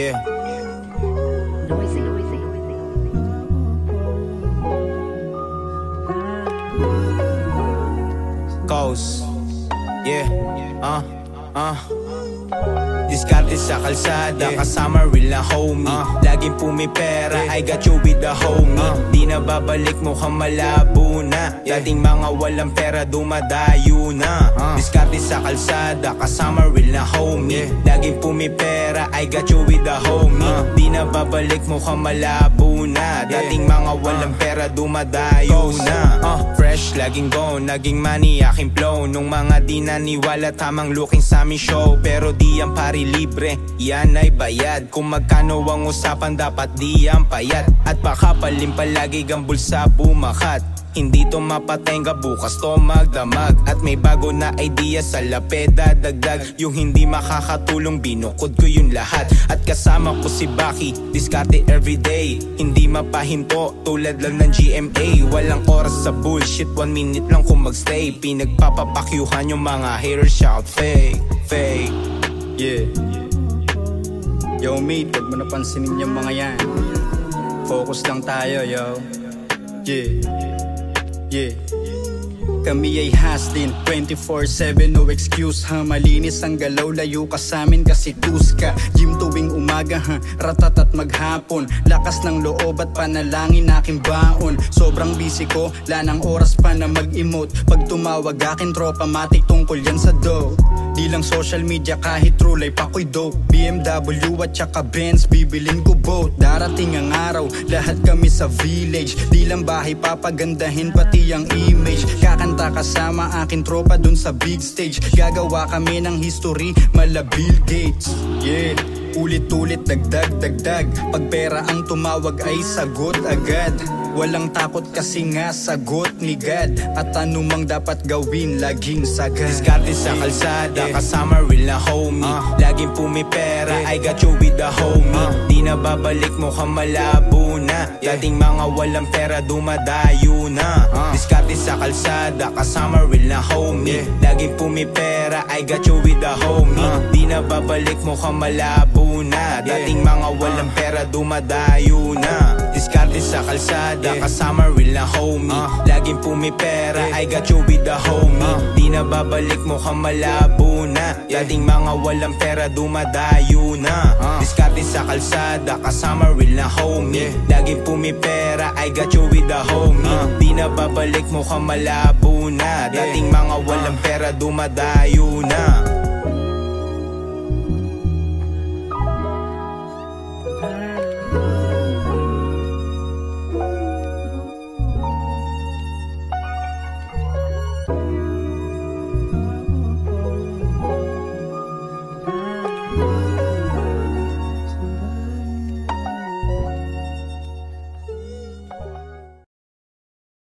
Yeah. Noisy. Coast. Yeah. Diskarte sa kalsada, kasama real na homie. Laging pumipera, I got you with the homie. Di na babalik, mukhang malabo na. Dating mga walang pera, dumadayo na. Diskarte sa kalsada, kasama real na homie. Laging pumipera, I got you with the homie. Di na babalik, mukhang malabo na. Dating mga walang pera, dumadayo na. Fresh, laging gone, naging money, aking flow. Nung mga di naniwala, tamang looking sa aming show. Pero di yan pari libre, yan ay bayad. Kung magkano ang usapan, dapat di yan payat. At baka palim palagi ang bulsa bumakat. Hindi to mapatenga, bukas to magdamag. At may bago na idea sa lapeda dagdag. Yung hindi makakatulong, binukod ko yung lahat. At kasama ko si Baki, diskarte everyday. Hindi mapahinto, tulad lang ng GMA. Walang oras sa bullshit, 1 minute lang kung magstay. Pinagpapapakyuhan yung mga haters, shout fake, fake. Yeah. Yo mate, huwag mo napansinin yung mga yan. Focus lang tayo, yo. Yeah. Kami ay hustling 24/7, no excuse ha. Malinis ang galaw, layo ka samin kasi tuska. Gym tuwing umaga ha, ratatat maghapon. Lakas ng loob at panalangin aking baon. Sobrang busy ko, lanang oras pa na mag-emote. Pag tumawag akin tropa, matik tungkol yan sa dough. Di lang social media, kahit true life ako'y dope. BMW at saka Benz, bibilin ko both. Darating ang araw, lahat kami sa village. Di lang bahay, papagandahin pati ang image. Kakanta kasama aking tropa dun sa big stage. Gagawa kami ng history, mala Bill Gates. Yeah, ulit-ulit, dagdag. Pag pera ang tumawag ay sagot agad. Walang takot kasi nga sagot ni God. At anumang dapat gawin, laging sagad. Diskarte sa kalsada, kasama real na homie. Laging pumipera, I got you with the homie. Di na babalik, mukhang malabo na. Dating mga walang pera, dumadayo na. Diskarte sa kalsada, kasama real na homie. Laging pumipera, I got you with the homie. Di na babalik, mukhang malabo na. Dating mga walang pera, dumadayo na. Diskarte sa kalsada, kasama real na homie. Laging pumipera, I got you with the homie. Di na babalik, mukhang malabo na. Dating mga walang pera, dumadayo na. Diskarte sa kalsada, kasama real na homie. Laging pumipera, I got you with the homie. Di na babalik, mukhang malabo na. Dating mga walang pera, dumadayo na.